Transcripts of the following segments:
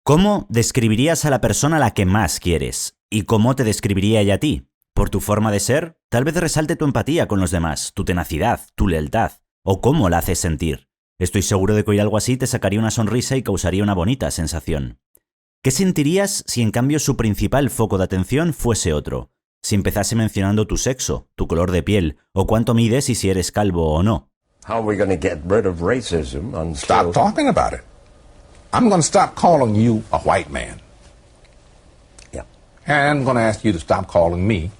¿Cómo describirías a la persona a la que más quieres? ¿Y cómo te describiría ella a ti? ¿Por tu forma de ser? Tal vez resalte tu empatía con los demás, tu tenacidad, tu lealtad, o cómo la haces sentir. Estoy seguro de que oír algo así te sacaría una sonrisa y causaría una bonita sensación. ¿Qué sentirías si en cambio su principal foco de atención fuese otro? Si empezase mencionando tu sexo, tu color de piel, o cuánto mides y si eres calvo o no. How are we going to get rid of racism and Stop talking about it. I'm going to stop calling you a white man. Yeah. And I'm going to ask you to stop calling me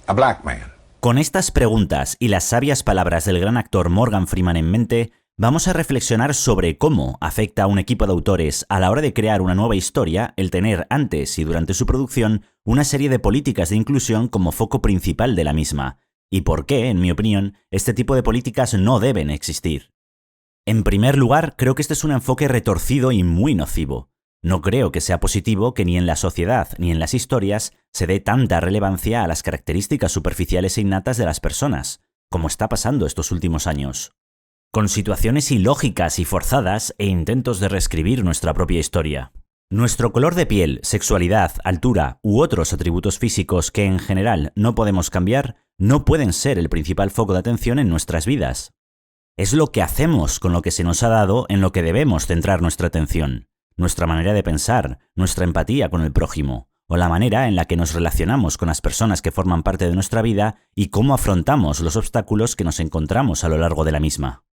a black man. Con estas preguntas y las sabias palabras del gran actor Morgan Freeman en mente, vamos a reflexionar sobre cómo afecta a un equipo de autores a la hora de crear una nueva historia el tener antes y durante su producción una serie de políticas de inclusión como foco principal de la misma, y por qué, en mi opinión, este tipo de políticas no deben existir. En primer lugar, creo que este es un enfoque retorcido y muy nocivo. No creo que sea positivo que ni en la sociedad ni en las historias se dé tanta relevancia a las características superficiales e innatas de las personas, como está pasando estos últimos años, con situaciones ilógicas y forzadas e intentos de reescribir nuestra propia historia. Nuestro color de piel, sexualidad, altura u otros atributos físicos que en general no podemos cambiar, no pueden ser el principal foco de atención en nuestras vidas. Es lo que hacemos con lo que se nos ha dado en lo que debemos centrar nuestra atención, nuestra manera de pensar, nuestra empatía con el prójimo, o la manera en la que nos relacionamos con las personas que forman parte de nuestra vida y cómo afrontamos los obstáculos que nos encontramos a lo largo de la misma.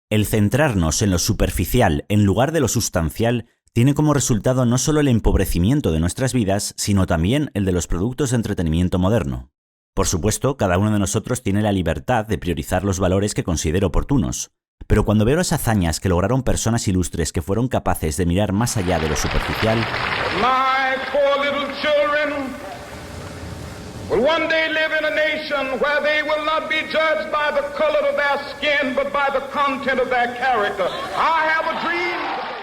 El centrarnos en lo superficial en lugar de lo sustancial tiene como resultado no solo el empobrecimiento de nuestras vidas, sino también el de los productos de entretenimiento moderno. Por supuesto, cada uno de nosotros tiene la libertad de priorizar los valores que considere oportunos, pero cuando veo las hazañas que lograron personas ilustres que fueron capaces de mirar más allá de lo superficial, My poor little children will one day live in a nation where they will not be judged by the color of their skin, but by the content of their character. I have a dream.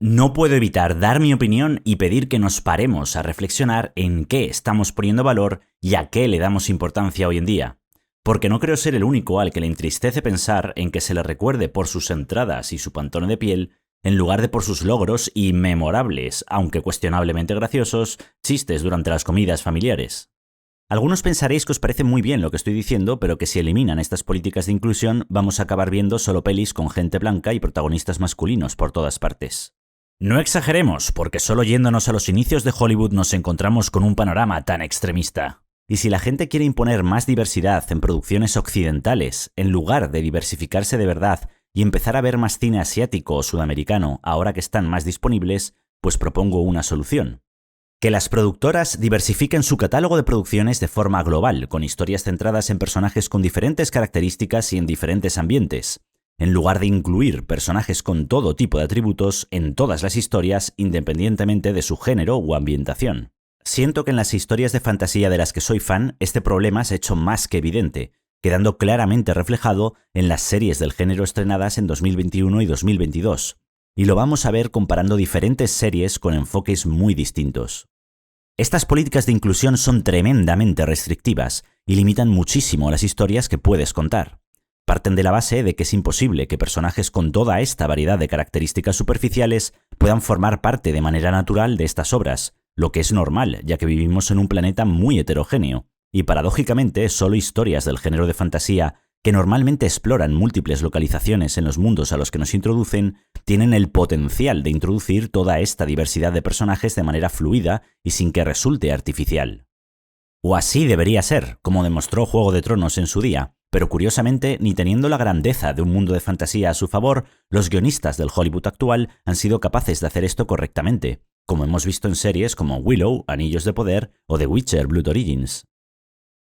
no puedo evitar dar mi opinión y pedir que nos paremos a reflexionar en qué estamos poniendo valor y a qué le damos importancia hoy en día. Porque no creo ser el único al que le entristece pensar en que se le recuerde por sus entradas y su pantone de piel, en lugar de por sus logros y memorables, aunque cuestionablemente graciosos, chistes durante las comidas familiares. Algunos pensaréis que os parece muy bien lo que estoy diciendo, pero que si eliminan estas políticas de inclusión vamos a acabar viendo solo pelis con gente blanca y protagonistas masculinos por todas partes. No exageremos, porque solo yéndonos a los inicios de Hollywood nos encontramos con un panorama tan extremista. Y si la gente quiere imponer más diversidad en producciones occidentales, en lugar de diversificarse de verdad y empezar a ver más cine asiático o sudamericano ahora que están más disponibles, pues propongo una solución. Que las productoras diversifiquen su catálogo de producciones de forma global, con historias centradas en personajes con diferentes características y en diferentes ambientes, en lugar de incluir personajes con todo tipo de atributos en todas las historias independientemente de su género o ambientación. Siento que en las historias de fantasía de las que soy fan, este problema se ha hecho más que evidente, quedando claramente reflejado en las series del género estrenadas en 2021 y 2022, y lo vamos a ver comparando diferentes series con enfoques muy distintos. Estas políticas de inclusión son tremendamente restrictivas y limitan muchísimo las historias que puedes contar. Parten de la base de que es imposible que personajes con toda esta variedad de características superficiales puedan formar parte de manera natural de estas obras, lo que es normal, ya que vivimos en un planeta muy heterogéneo, y paradójicamente solo historias del género de fantasía, que normalmente exploran múltiples localizaciones en los mundos a los que nos introducen, tienen el potencial de introducir toda esta diversidad de personajes de manera fluida y sin que resulte artificial. O así debería ser, como demostró Juego de Tronos en su día, pero curiosamente, ni teniendo la grandeza de un mundo de fantasía a su favor, los guionistas del Hollywood actual han sido capaces de hacer esto correctamente, como hemos visto en series como Willow, Anillos de Poder o The Witcher Blood Origins.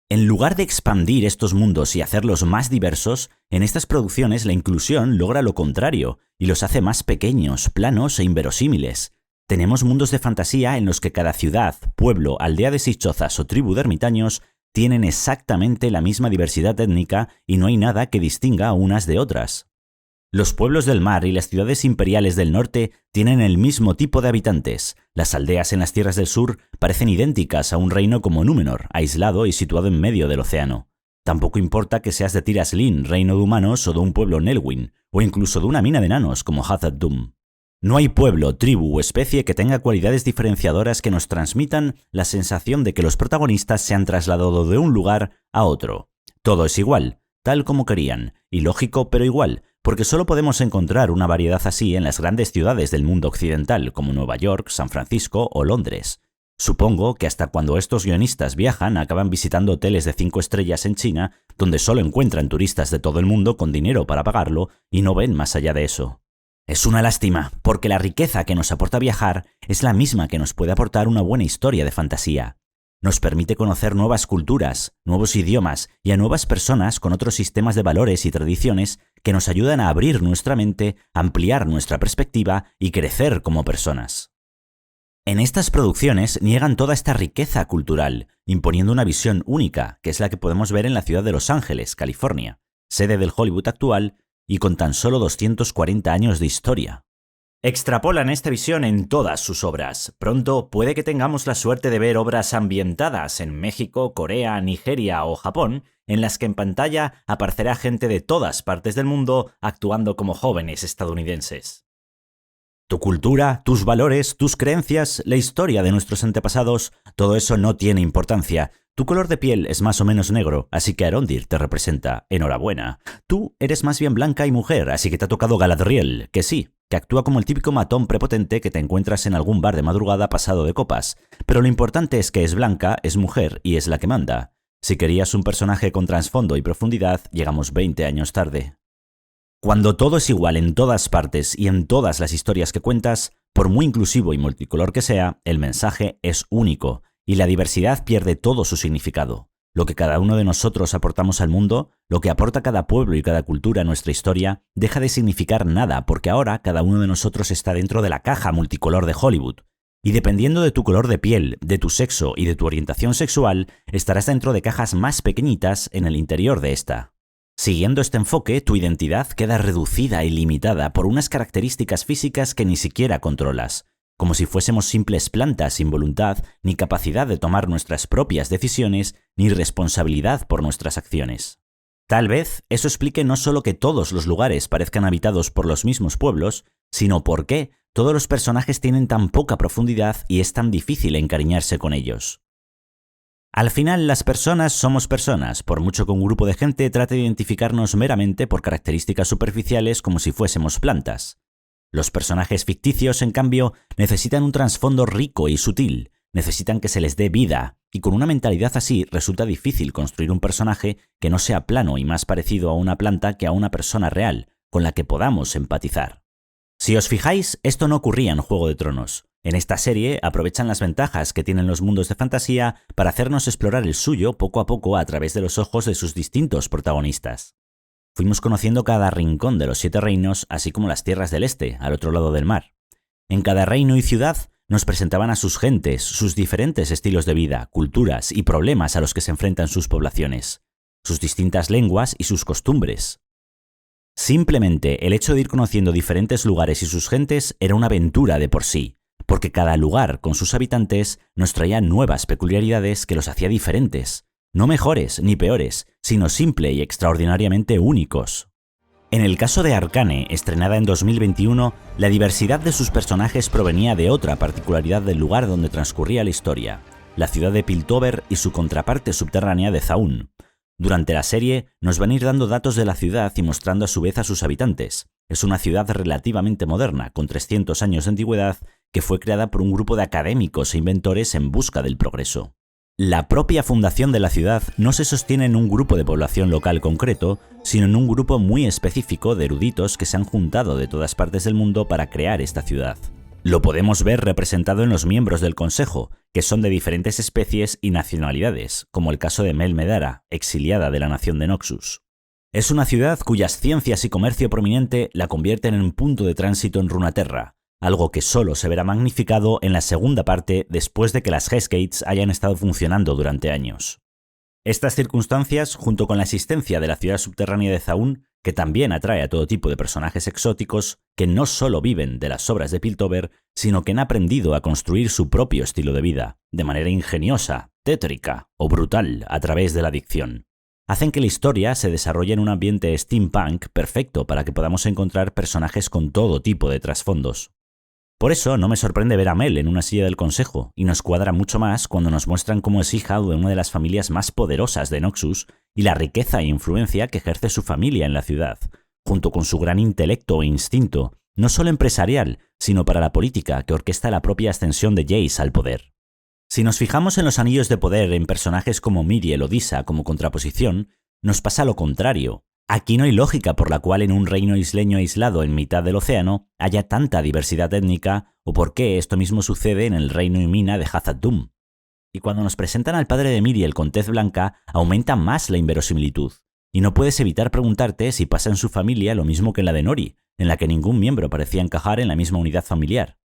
En lugar de expandir estos mundos y hacerlos más diversos, en estas producciones la inclusión logra lo contrario y los hace más pequeños, planos e inverosímiles. Tenemos mundos de fantasía en los que cada ciudad, pueblo, aldea de sichozas o tribu de ermitaños tienen exactamente la misma diversidad étnica y no hay nada que distinga a unas de otras. Los pueblos del mar y las ciudades imperiales del norte tienen el mismo tipo de habitantes. Las aldeas en las tierras del sur parecen idénticas a un reino como Númenor, aislado y situado en medio del océano. Tampoco importa que seas de Tir Asleen, reino de humanos, o de un pueblo Nelwyn, o incluso de una mina de enanos como Hazad Dûm. No hay pueblo, tribu o especie que tenga cualidades diferenciadoras que nos transmitan la sensación de que los protagonistas se han trasladado de un lugar a otro. Todo es igual, tal como querían, ilógico pero igual, porque solo podemos encontrar una variedad así en las grandes ciudades del mundo occidental como Nueva York, San Francisco o Londres. Supongo que hasta cuando estos guionistas viajan acaban visitando hoteles de 5 estrellas en China, donde solo encuentran turistas de todo el mundo con dinero para pagarlo y no ven más allá de eso. Es una lástima, porque la riqueza que nos aporta viajar es la misma que nos puede aportar una buena historia de fantasía. Nos permite conocer nuevas culturas, nuevos idiomas y a nuevas personas con otros sistemas de valores y tradiciones que nos ayudan a abrir nuestra mente, ampliar nuestra perspectiva y crecer como personas. En estas producciones niegan toda esta riqueza cultural, imponiendo una visión única, que es la que podemos ver en la ciudad de Los Ángeles, California, sede del Hollywood actual y con tan solo 240 años de historia. Extrapolan esta visión en todas sus obras. Pronto puede que tengamos la suerte de ver obras ambientadas en México, Corea, Nigeria o Japón, en las que en pantalla aparecerá gente de todas partes del mundo actuando como jóvenes estadounidenses. Tu cultura, tus valores, tus creencias, la historia de nuestros antepasados, todo eso no tiene importancia. Tu color de piel es más o menos negro, así que Arondir te representa. Enhorabuena. Tú eres más bien blanca y mujer, así que te ha tocado Galadriel, que sí, que actúa como el típico matón prepotente que te encuentras en algún bar de madrugada pasado de copas. Pero lo importante es que es blanca, es mujer y es la que manda. Si querías un personaje con trasfondo y profundidad, llegamos 20 años tarde. Cuando todo es igual en todas partes y en todas las historias que cuentas, por muy inclusivo y multicolor que sea, el mensaje es único y la diversidad pierde todo su significado. Lo que cada uno de nosotros aportamos al mundo, lo que aporta cada pueblo y cada cultura a nuestra historia, deja de significar nada porque ahora cada uno de nosotros está dentro de la caja multicolor de Hollywood. Y dependiendo de tu color de piel, de tu sexo y de tu orientación sexual, estarás dentro de cajas más pequeñitas en el interior de esta. Siguiendo este enfoque, tu identidad queda reducida y limitada por unas características físicas que ni siquiera controlas, como si fuésemos simples plantas sin voluntad, ni capacidad de tomar nuestras propias decisiones, ni responsabilidad por nuestras acciones. Tal vez eso explique no solo que todos los lugares parezcan habitados por los mismos pueblos, sino por qué todos los personajes tienen tan poca profundidad y es tan difícil encariñarse con ellos. Al final, las personas somos personas, por mucho que un grupo de gente trate de identificarnos meramente por características superficiales como si fuésemos plantas. Los personajes ficticios, en cambio, necesitan un trasfondo rico y sutil, necesitan que se les dé vida, y con una mentalidad así resulta difícil construir un personaje que no sea plano y más parecido a una planta que a una persona real, con la que podamos empatizar. Si os fijáis, esto no ocurría en Juego de Tronos. En esta serie aprovechan las ventajas que tienen los mundos de fantasía para hacernos explorar el suyo poco a poco a través de los ojos de sus distintos protagonistas. Fuimos conociendo cada rincón de los 7 reinos, así como las tierras del este, al otro lado del mar. En cada reino y ciudad nos presentaban a sus gentes, sus diferentes estilos de vida, culturas y problemas a los que se enfrentan sus poblaciones, sus distintas lenguas y sus costumbres. Simplemente el hecho de ir conociendo diferentes lugares y sus gentes era una aventura de por sí, porque cada lugar con sus habitantes nos traía nuevas peculiaridades que los hacía diferentes, no mejores ni peores, sino simple y extraordinariamente únicos. En el caso de Arcane, estrenada en 2021, la diversidad de sus personajes provenía de otra particularidad del lugar donde transcurría la historia, la ciudad de Piltover y su contraparte subterránea de Zaun. Durante la serie nos van a ir dando datos de la ciudad y mostrando a su vez a sus habitantes. Es una ciudad relativamente moderna, con 300 años de antigüedad, que fue creada por un grupo de académicos e inventores en busca del progreso. La propia fundación de la ciudad no se sostiene en un grupo de población local concreto, sino en un grupo muy específico de eruditos que se han juntado de todas partes del mundo para crear esta ciudad. Lo podemos ver representado en los miembros del Consejo, que son de diferentes especies y nacionalidades, como el caso de Mel Medara, exiliada de la nación de Noxus. Es una ciudad cuyas ciencias y comercio prominente la convierten en un punto de tránsito en Runaterra, algo que solo se verá magnificado en la segunda parte después de que las Hell's Gates hayan estado funcionando durante años. Estas circunstancias, junto con la existencia de la ciudad subterránea de Zaun, que también atrae a todo tipo de personajes exóticos que no solo viven de las obras de Piltover, sino que han aprendido a construir su propio estilo de vida, de manera ingeniosa, tétrica o brutal a través de la adicción. Hacen que la historia se desarrolle en un ambiente steampunk perfecto para que podamos encontrar personajes con todo tipo de trasfondos. Por eso no me sorprende ver a Mel en una silla del consejo, y nos cuadra mucho más cuando nos muestran cómo es hija de una de las familias más poderosas de Noxus y la riqueza e influencia que ejerce su familia en la ciudad, junto con su gran intelecto e instinto, no solo empresarial, sino para la política que orquesta la propia ascensión de Jace al poder. Si nos fijamos en los anillos de poder en personajes como Miriel o Disa como contraposición, nos pasa lo contrario. Aquí no hay lógica por la cual en un reino isleño aislado en mitad del océano haya tanta diversidad étnica o por qué esto mismo sucede en el reino y mina de Hazad-dûm. Y cuando nos presentan al padre de Miriel con tez blanca, aumenta más la inverosimilitud. Y no puedes evitar preguntarte si pasa en su familia lo mismo que en la de Nori, en la que ningún miembro parecía encajar en la misma unidad familiar.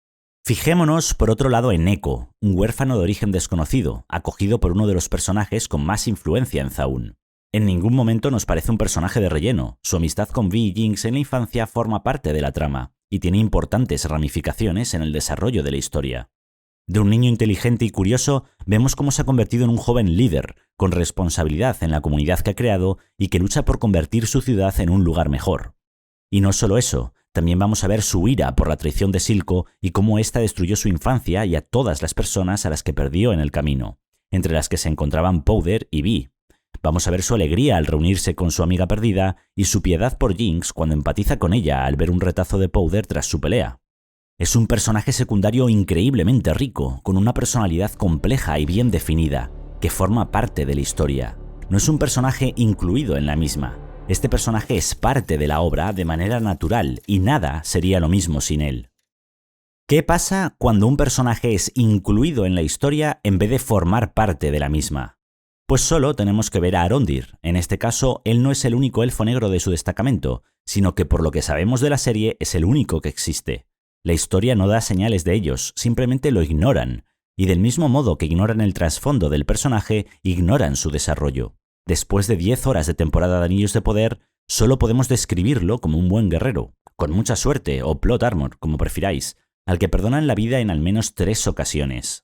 Fijémonos por otro lado en Echo, un huérfano de origen desconocido, acogido por uno de los personajes con más influencia en Zaun. En ningún momento nos parece un personaje de relleno. Su amistad con Vi y Jinx en la infancia forma parte de la trama, y tiene importantes ramificaciones en el desarrollo de la historia. De un niño inteligente y curioso, vemos cómo se ha convertido en un joven líder, con responsabilidad en la comunidad que ha creado y que lucha por convertir su ciudad en un lugar mejor. Y no solo eso, también vamos a ver su ira por la traición de Silco y cómo ésta destruyó su infancia y a todas las personas a las que perdió en el camino, entre las que se encontraban Powder y Vi. Vamos a ver su alegría al reunirse con su amiga perdida y su piedad por Jinx cuando empatiza con ella al ver un retazo de Powder tras su pelea. Es un personaje secundario increíblemente rico, con una personalidad compleja y bien definida, que forma parte de la historia. No es un personaje incluido en la misma. Este personaje es parte de la obra de manera natural y nada sería lo mismo sin él. ¿Qué pasa cuando un personaje es incluido en la historia en vez de formar parte de la misma? Pues solo tenemos que ver a Arondir. En este caso, él no es el único elfo negro de su destacamento, sino que por lo que sabemos de la serie es el único que existe. La historia no da señales de ellos, simplemente lo ignoran, y del mismo modo que ignoran el trasfondo del personaje, ignoran su desarrollo. Después de 10 horas de temporada de Anillos de Poder, solo podemos describirlo como un buen guerrero, con mucha suerte o plot armor, como prefiráis, al que perdonan la vida en al menos 3 ocasiones.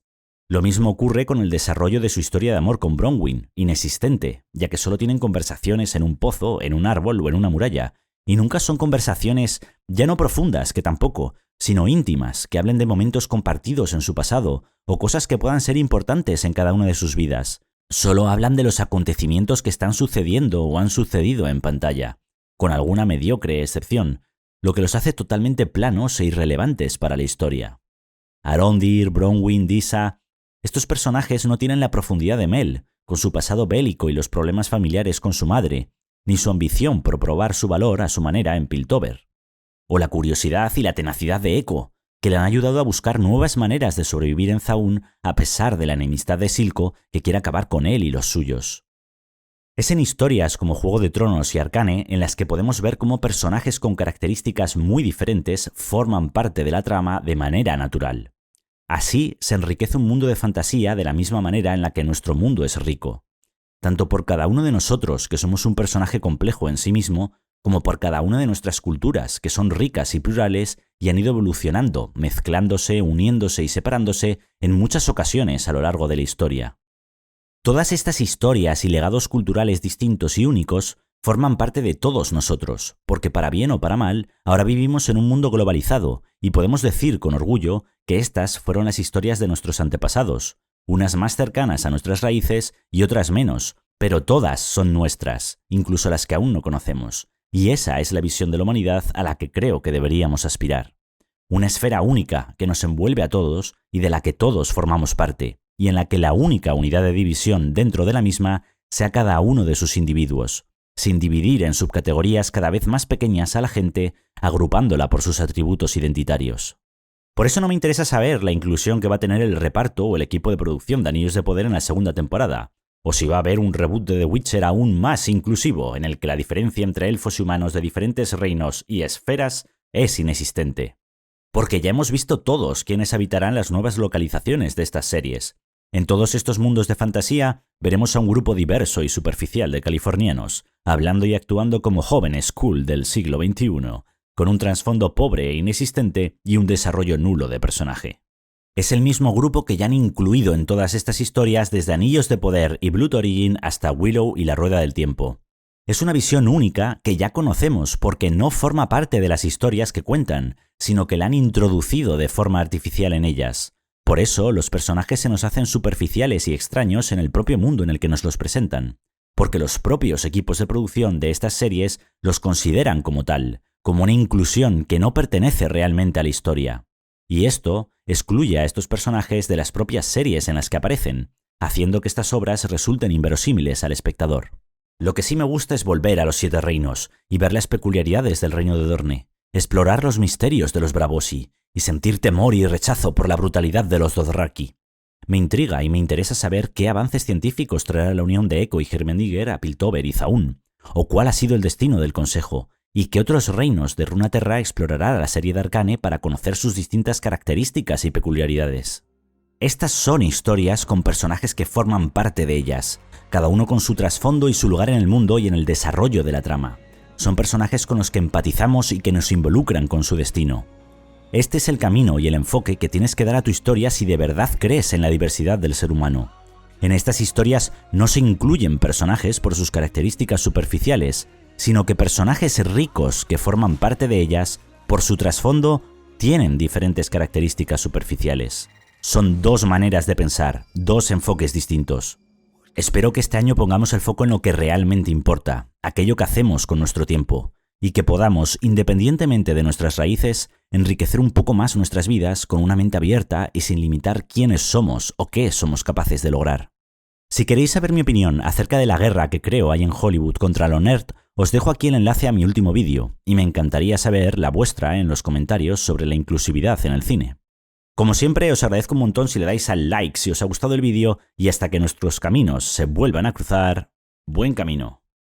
Lo mismo ocurre con el desarrollo de su historia de amor con Bronwyn, inexistente, ya que solo tienen conversaciones en un pozo, en un árbol o en una muralla, y nunca son conversaciones ya no profundas, que tampoco, sino íntimas, que hablen de momentos compartidos en su pasado, o cosas que puedan ser importantes en cada una de sus vidas. Solo hablan de los acontecimientos que están sucediendo o han sucedido en pantalla, con alguna mediocre excepción, lo que los hace totalmente planos e irrelevantes para la historia. Arondir, Bronwyn, Disa... Estos personajes no tienen la profundidad de Mel, con su pasado bélico y los problemas familiares con su madre, ni su ambición por probar su valor a su manera en Piltover. O la curiosidad y la tenacidad de Echo, que le han ayudado a buscar nuevas maneras de sobrevivir en Zaun a pesar de la enemistad de Silco que quiere acabar con él y los suyos. Es en historias como Juego de Tronos y Arcane en las que podemos ver cómo personajes con características muy diferentes forman parte de la trama de manera natural. Así se enriquece un mundo de fantasía de la misma manera en la que nuestro mundo es rico, tanto por cada uno de nosotros, que somos un personaje complejo en sí mismo, como por cada una de nuestras culturas, que son ricas y plurales y han ido evolucionando, mezclándose, uniéndose y separándose en muchas ocasiones a lo largo de la historia. Todas estas historias y legados culturales distintos y únicos forman parte de todos nosotros, porque para bien o para mal, ahora vivimos en un mundo globalizado y podemos decir con orgullo que estas fueron las historias de nuestros antepasados, unas más cercanas a nuestras raíces y otras menos, pero todas son nuestras, incluso las que aún no conocemos, y esa es la visión de la humanidad a la que creo que deberíamos aspirar. Una esfera única que nos envuelve a todos y de la que todos formamos parte, y en la que la única unidad de división dentro de la misma sea cada uno de sus individuos, sin dividir en subcategorías cada vez más pequeñas a la gente, agrupándola por sus atributos identitarios. Por eso no me interesa saber la inclusión que va a tener el reparto o el equipo de producción de Anillos de Poder en la segunda temporada, o si va a haber un reboot de The Witcher aún más inclusivo, en el que la diferencia entre elfos y humanos de diferentes reinos y esferas es inexistente. Porque ya hemos visto todos quiénes habitarán las nuevas localizaciones de estas series. En todos estos mundos de fantasía veremos a un grupo diverso y superficial de californianos, hablando y actuando como jóvenes cool del siglo XXI, con un trasfondo pobre e inexistente y un desarrollo nulo de personaje. Es el mismo grupo que ya han incluido en todas estas historias desde Anillos de Poder y Blood Origin hasta Willow y la Rueda del Tiempo. Es una visión única que ya conocemos porque no forma parte de las historias que cuentan, sino que la han introducido de forma artificial en ellas. Por eso los personajes se nos hacen superficiales y extraños en el propio mundo en el que nos los presentan, porque los propios equipos de producción de estas series los consideran como tal, como una inclusión que no pertenece realmente a la historia. Y esto excluye a estos personajes de las propias series en las que aparecen, haciendo que estas obras resulten inverosímiles al espectador. Lo que sí me gusta es volver a los 7 reinos y ver las peculiaridades del reino de Dorne, explorar los misterios de los Braavosi y sentir temor y rechazo por la brutalidad de los Dothraki. Me intriga y me interesa saber qué avances científicos traerá la unión de Eco y Hirmendiger a Piltover y Zaun, o cuál ha sido el destino del Consejo, y qué otros reinos de Runaterra explorará la serie de Arcane para conocer sus distintas características y peculiaridades. Estas son historias con personajes que forman parte de ellas, cada uno con su trasfondo y su lugar en el mundo y en el desarrollo de la trama. Son personajes con los que empatizamos y que nos involucran con su destino. Este es el camino y el enfoque que tienes que dar a tu historia si de verdad crees en la diversidad del ser humano. En estas historias no se incluyen personajes por sus características superficiales, sino que personajes ricos que forman parte de ellas, por su trasfondo, tienen diferentes características superficiales. Son 2 maneras de pensar, 2 enfoques distintos. Espero que este año pongamos el foco en lo que realmente importa, aquello que hacemos con nuestro tiempo, y que podamos, independientemente de nuestras raíces, enriquecer un poco más nuestras vidas con una mente abierta y sin limitar quiénes somos o qué somos capaces de lograr. Si queréis saber mi opinión acerca de la guerra que creo hay en Hollywood contra lo nerd, os dejo aquí el enlace a mi último vídeo, y me encantaría saber la vuestra en los comentarios sobre la inclusividad en el cine. Como siempre, os agradezco un montón si le dais al like si os ha gustado el vídeo, y hasta que nuestros caminos se vuelvan a cruzar, buen camino.